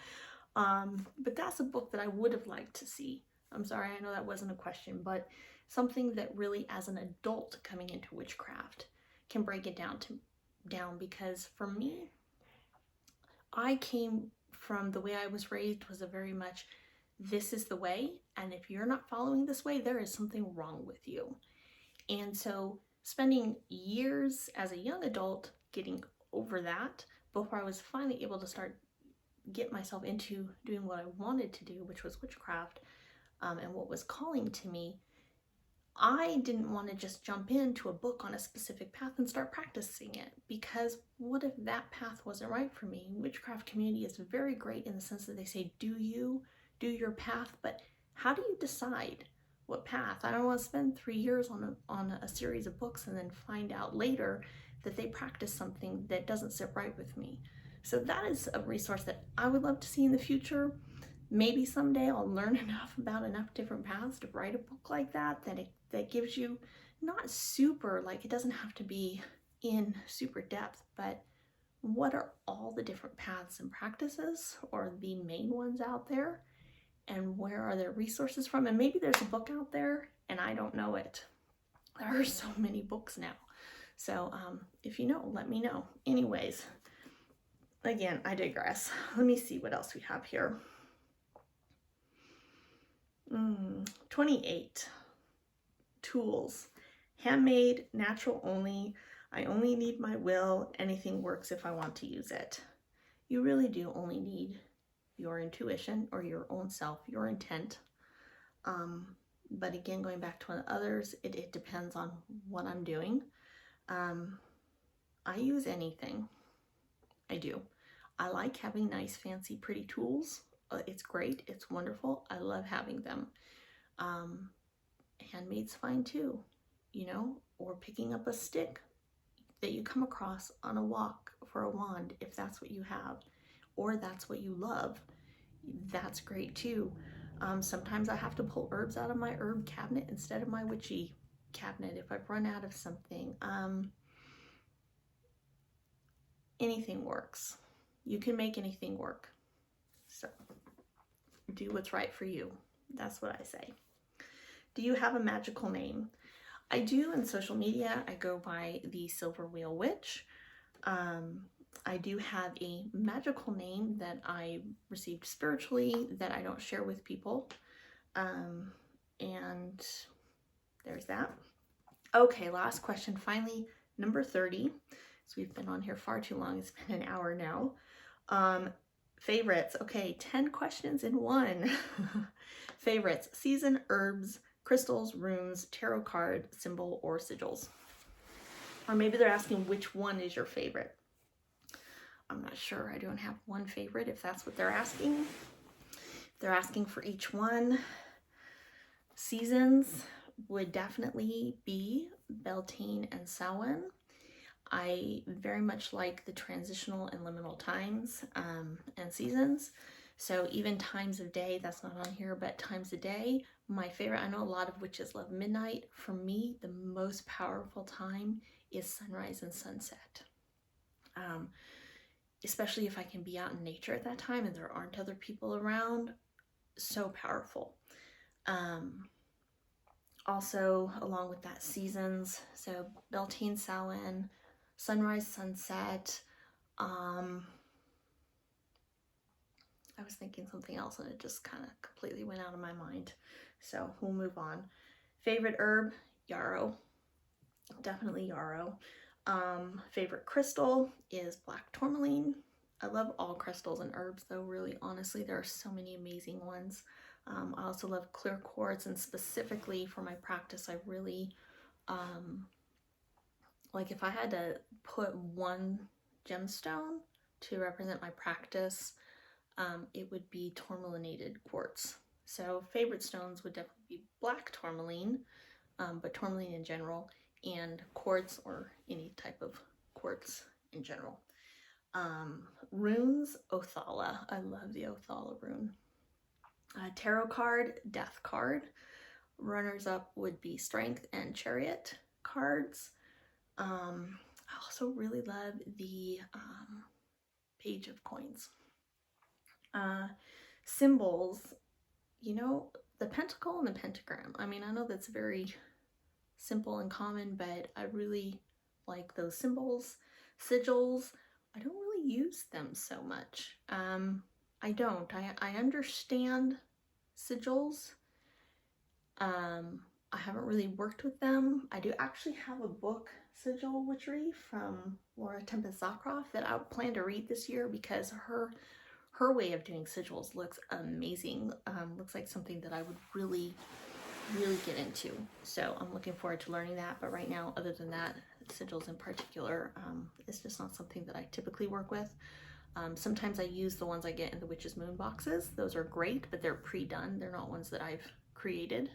but that's a book that I would have liked to see. I'm sorry, I know that wasn't a question, but something that really, as an adult coming into witchcraft, can break it down, because for me, I came from, the way I was raised was a very much, this is the way, and if you're not following this way, there is something wrong with you. And so spending years as a young adult getting over that, before I was finally able to get myself into doing what I wanted to do, which was witchcraft, and what was calling to me, I didn't want to just jump into a book on a specific path and start practicing it, because what if that path wasn't right for me? Witchcraft community is very great in the sense that they say, do your path, but how do you decide what path? I don't want to spend 3 years on a series of books and then find out later that they practice something that doesn't sit right with me. So that is a resource that I would love to see in the future. Maybe someday I'll learn enough about enough different paths to write a book like that that gives you, not super, like, it doesn't have to be in super depth, but what are all the different paths and practices, or the main ones out there, and where are their resources from? And maybe there's a book out there and I don't know it. There are so many books now. So if you know, let me know. Anyways, again, I digress. Let me see what else we have here. 28. Tools. Handmade, natural only. I only need my will. Anything works if I want to use it. You really do only need your intuition or your own self, your intent. But again, going back to one of the others, it depends on what I'm doing. I use anything. I do. I like having nice, fancy, pretty tools. It's great. It's wonderful. I love having them. Handmade's fine too, you know, or picking up a stick that you come across on a walk for a wand, if that's what you have, or that's what you love. That's great too. Sometimes I have to pull herbs out of my herb cabinet instead of my witchy cabinet if I've run out of something. Anything works. You can make anything work. So do what's right for you. That's what I say. Do you have a magical name? I do. In social media, I go by the Silver Wheel Witch. I do have a magical name that I received spiritually that I don't share with people. And there's that. Okay, last question. Finally, number 30. So we've been on here far too long. It's been an hour now. Favorites. Okay, 10 questions in one. Favorites: season, herbs, crystals, runes, tarot card, symbol, or sigils. Or maybe they're asking which one is your favorite. I'm not sure. I don't have one favorite if that's what they're asking. If they're asking for each one. Seasons would definitely be Beltane and Samhain. I very much like the transitional and liminal times and seasons. So even times of day, that's not on here, but times of day, my favorite, I know a lot of witches love midnight. For me, the most powerful time is sunrise and sunset. Especially if I can be out in nature at that time and there aren't other people around. So powerful. Also, along with that, seasons. So Beltane, Samhain, sunrise, sunset. I was thinking something else and it just kind of completely went out of my mind. So we'll move on. Favorite herb? Yarrow. Definitely yarrow. Favorite crystal is black tourmaline. I love all crystals and herbs though, really, honestly. There are so many amazing ones. I also love clear quartz, and specifically for my practice, I really, like if I had to put one gemstone to represent my practice, it would be tourmalinated quartz. So favorite stones would definitely be black tourmaline, but tourmaline in general, and quartz or any type of quartz in general. Runes, Othala. I love the Othala rune. Tarot card, Death card. Runners up would be Strength and Chariot cards. I also really love the Page of Coins. Symbols, you know, the pentacle and the pentagram. I mean, I know that's very simple and common, but I really like those symbols. Sigils, I don't really use them so much. I don't. I understand sigils. I haven't really worked with them. I do actually have a book, Sigil Witchery, from Laura Tempest Zakroff that I plan to read this year because her way of doing sigils looks amazing. Looks like something that I would really get into. So I'm looking forward to learning that. But right now, other than that, sigils in particular, it's just not something that I typically work with. Sometimes I use the ones I get in the Witch's Moon boxes. Those are great, but they're pre-done. They're not ones that I've created.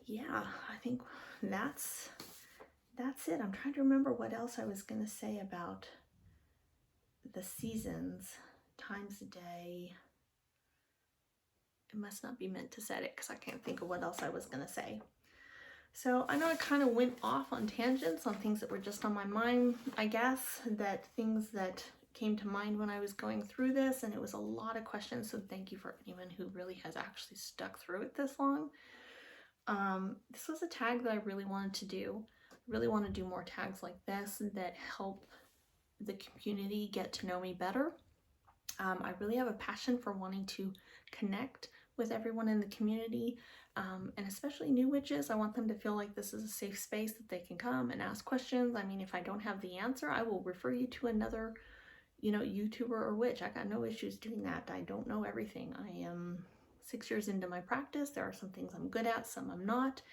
Yeah, I think that's it. I'm trying to remember what else I was going to say about the seasons, times a day. It must not be meant to set it because I can't think of what else I was going to say. So I know I kind of went off on tangents on things that were just on my mind, I guess, that things that came to mind when I was going through this, and it was a lot of questions, so thank you for anyone who really has actually stuck through it this long. This was a tag that I really wanted to do. I really want to do more tags like this that help the community get to know me better. I really have a passion for wanting to connect with everyone in the community, and especially new witches. I want them to feel like this is a safe space that they can come and ask questions. I mean, if I don't have the answer, I will refer you to another, YouTuber or witch. I got no issues doing that. I don't know everything. I am 6 years into my practice. There are some things I'm good at, some I'm not.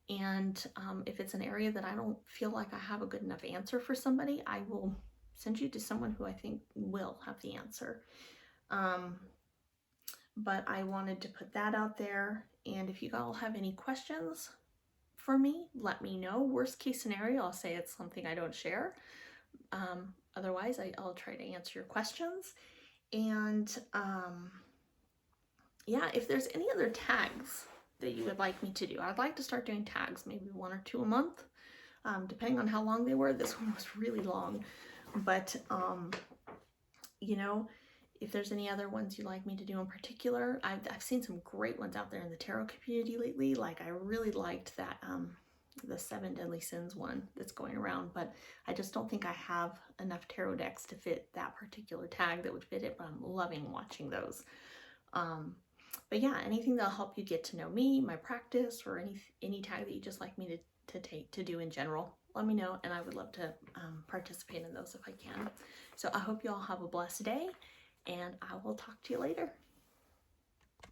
And if it's an area that I don't feel like I have a good enough answer for somebody, I will send you to someone who I think will have the answer. But I wanted to put that out there. And if you all have any questions for me, let me know. Worst case scenario, I'll say it's something I don't share. Otherwise, I'll try to answer your questions. And yeah, if there's any other tags that you would like me to do, I'd like to start doing tags, maybe 1 or 2 a month, depending on how long they were. This one was really long, but if there's any other ones you'd like me to do in particular, I've seen some great ones out there in the tarot community lately. Like, I really liked that the 7 Deadly Sins one that's going around, but I just don't think I have enough tarot decks to fit that particular tag that would fit it, but I'm loving watching those. But yeah, anything that'll help you get to know me, my practice, or any tag that you just like me to do in general, let me know, and I would love to participate in those if I can. So I hope you all have a blessed day, and I will talk to you later.